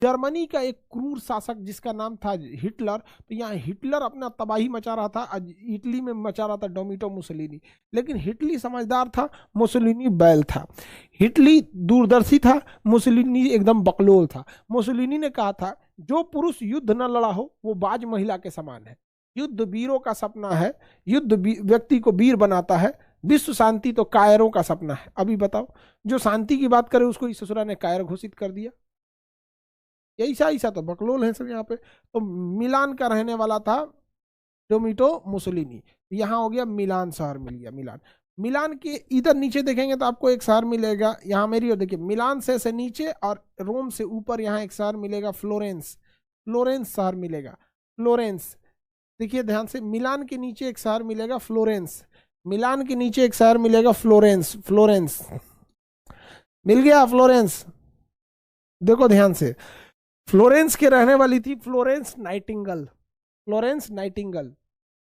Germany का एक क्रूर शासक जिसका नाम था हिटलर, तो यहाँ हिटलर अपना तबाही मचा रहा था, इटली में मचा रहा था डोमिटो मुसोलिनी। लेकिन हिटली समझदार था, मुसोलिनी बैल था। हिटली दूरदर्शी था, मुसोलिनी एकदम बकलोल था। मुसोलिनी ने कहा था जो पुरुष युद्ध न लड़ा हो वो बाज महिला के समान है, युद्ध वीरों का सपना है, युद्ध व्यक्ति को वीर बनाता है, विश्व शांति तो कायरों का सपना है। अभी बताओ, जो शांति की बात करे उसको इस ससुरा ने कायर घोषित कर दिया। ऐसा ऐसा तो बकलोल है सब यहाँ पे। तो मिलान का रहने वाला था डोमिटो मुसोलिनी। यहाँ हो गया मिलान, शहर मिल गया मिलान। मिलान के इधर नीचे देखेंगे तो आपको एक शहर मिलेगा, यहाँ मेरी और देखिए मिलान से नीचे और रोम से ऊपर यहाँ एक शहर मिलेगा फ्लोरेंस। फ्लोरेंस शहर मिलेगा, फ्लोरेंस। देखिए ध्यान से, मिलान के नीचे एक शहर मिलेगा फ्लोरेंस, मिलान के नीचे एक शहर मिलेगा फ्लोरेंस। फ्लोरेंस मिल गया, फ्लोरेंस। देखो ध्यान से, फ्लोरेंस के रहने वाली थी Florence Nightingale. Florence Nightingale,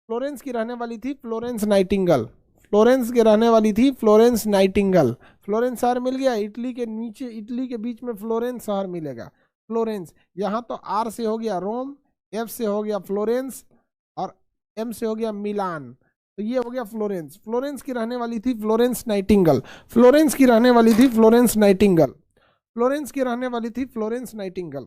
Florence की रहने वाली थी फ्लोरेंस नाइटिंगल। फ्लोरेंस के रहने वाली थी फ्लोरेंस नाइटिंगल। फ्लोरेंस शहर मिल गया। इटली के नीचे, इटली के बीच में फ्लोरेंस शहर मिलेगा, फ्लोरेंस। यहाँ तो आर से हो गया रोम, एफ से हो गया फ्लोरेंस और एम से हो गया मिलान। तो ये हो गया फ्लोरेंस। फ्लोरेंस की रहने वाली थी फ्लोरेंस नाइटिंगल। फ्लोरेंस की रहने वाली थी फ्लोरेंस नाइटिंगल। फ्लोरेंस की रहने वाली थी Florence Nightingale.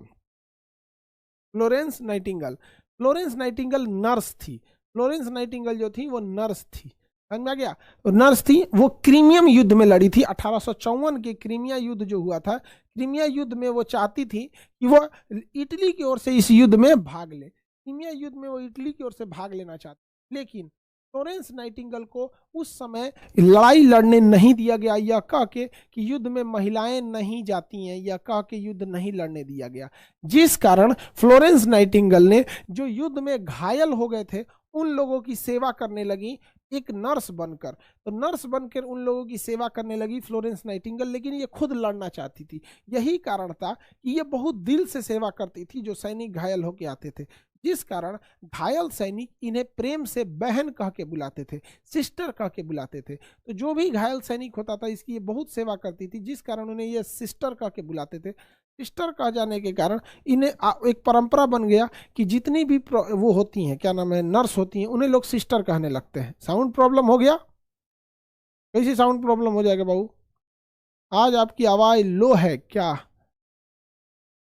Florence Nightingale, Florence Nightingale nurse थी। फ्लोरेंस नाइटिंगल जो थी वो नर्स थी, समझ में आ गया। नर्स थी, वो क्रीमियम युद्ध में लड़ी थी। 1854 के क्रीमिया युद्ध जो हुआ था, क्रीमिया युद्ध में वो चाहती थी कि वो इटली की ओर से इस युद्ध में भाग ले। क्रीमिया युद्ध में वो इटली की ओर से भाग लेना चाहती, लेकिन फ्लोरेंस नाइटिंगल को उस समय लड़ाई लड़ने नहीं दिया गया, यह कह के कि युद्ध में महिलाएं नहीं जाती हैं, यह कह के युद्ध नहीं लड़ने दिया गया। जिस कारण फ्लोरेंस नाइटिंगल ने जो युद्ध में घायल हो गए थे उन लोगों की सेवा करने लगी एक नर्स बनकर। तो नर्स बनकर उन लोगों की सेवा करने लगी फ्लोरेंस नाइटिंगल, लेकिन ये खुद लड़ना चाहती थी। यही कारण था कि ये बहुत दिल से सेवा करती थी जो सैनिक घायल होके आते थे, जिस कारण घायल सैनिक इन्हें प्रेम से बहन कह के बुलाते थे, सिस्टर कह के बुलाते थे। तो जो भी घायल सैनिक होता था इसकी ये बहुत सेवा करती थी, जिस कारण उन्हें ये सिस्टर कह के बुलाते थे। सिस्टर कह जाने के कारण इन्हें एक परंपरा बन गया कि जितनी भी वो होती हैं, क्या नाम है, नर्स होती हैं, उन्हें लोग सिस्टर कहने लगते हैं। साउंड प्रॉब्लम हो गया? कैसी साउंड प्रॉब्लम हो जाएगा बाबू? आज आपकी आवाज़ लो है क्या?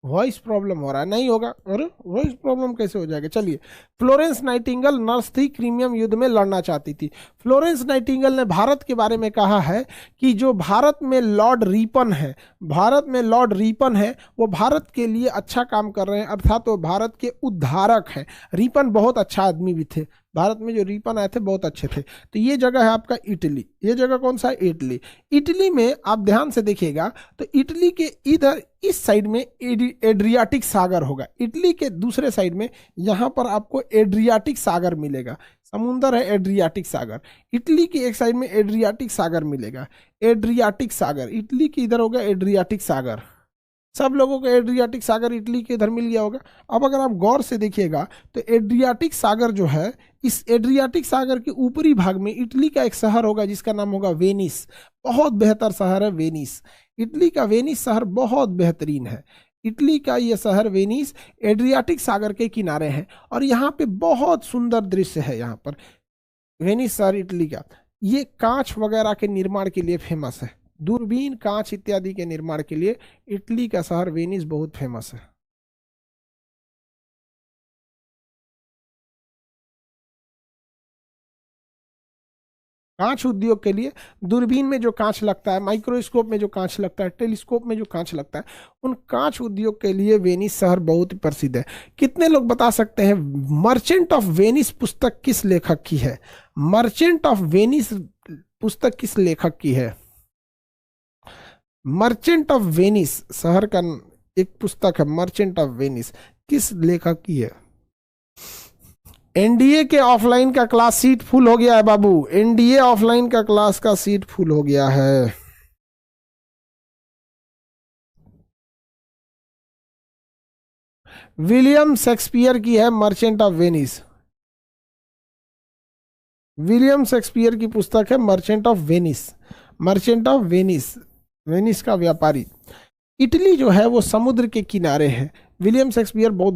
वॉइस प्रॉब्लम हो रहा है? नहीं होगा। अरे वॉइस प्रॉब्लम कैसे हो जाएगा? चलिए, फ्लोरेंस नाइटिंगल नर्स थी, क्रीमियम युद्ध में लड़ना चाहती थी। फ्लोरेंस नाइटिंगल ने भारत के बारे में कहा है कि जो भारत में लॉर्ड रिपन है, भारत में लॉर्ड रिपन है, वो भारत के लिए अच्छा काम कर रहे हैं, अर्थात वो भारत के उद्धारक हैं। रिपन बहुत अच्छा आदमी भी थे, भारत में जो रिपन आए थे बहुत अच्छे थे। तो ये जगह है आपका इटली। ये जगह कौन सा है? इटली। इटली में आप ध्यान से देखिएगा तो इटली के इधर इस साइड में एड्रियाटिक सागर होगा, इटली के दूसरे साइड में यहाँ पर आपको एड्रियाटिक सागर मिलेगा, समुंदर है एड्रियाटिक सागर। इटली की एक साइड में एड्रियाटिक सागर मिलेगा, एड्रियाटिक सागर। इटली के इधर होगा एड्रियाटिक सागर, सब लोगों को एड्रियाटिक सागर इटली के इधर मिल गया होगा। अब अगर आप गौर से देखिएगा तो एड्रियाटिक सागर जो है, इस एड्रियाटिक सागर के ऊपरी भाग में इटली का एक शहर होगा जिसका नाम होगा वेनिस। बहुत बेहतर शहर है वेनिस। इटली का वेनिस शहर बहुत बेहतरीन है। इटली का ये शहर वेनिस एड्रियाटिक सागर के किनारे है और यहाँ पे बहुत सुंदर दृश्य है। यहाँ पर वेनिस शहर इटली का, ये कांच वगैरह के निर्माण के लिए फेमस है, दूरबीन, कांच इत्यादि के निर्माण के लिए इटली का शहर वेनिस बहुत फेमस है। कांच उद्योग के लिए दूरबीन में जो कांच लगता है, माइक्रोस्कोप में जो कांच लगता है, टेलीस्कोप में जो कांच लगता है, उन कांच उद्योग के लिए वेनिस शहर बहुत प्रसिद्ध है। कितने लोग बता सकते हैं मर्चेंट ऑफ वेनिस पुस्तक किस लेखक की है? मर्चेंट ऑफ वेनिस पुस्तक किस लेखक की है? मर्चेंट ऑफ वेनिस शहर का एक पुस्तक है, मर्चेंट ऑफ वेनिस, किस लेखक की है? एनडीए के ऑफलाइन का क्लास सीट फुल हो गया है बाबू, एनडीए ऑफलाइन का क्लास का सीट फुल हो गया है। विलियम शेक्सपियर की है merchant of Venice. William Shakespeare की पुस्तक है merchant of Venice. Merchant of Venice, Venice का व्यापारी। इटली जो है वो समुद्र के किनारे है, विलियम शेक्सपियर बहुत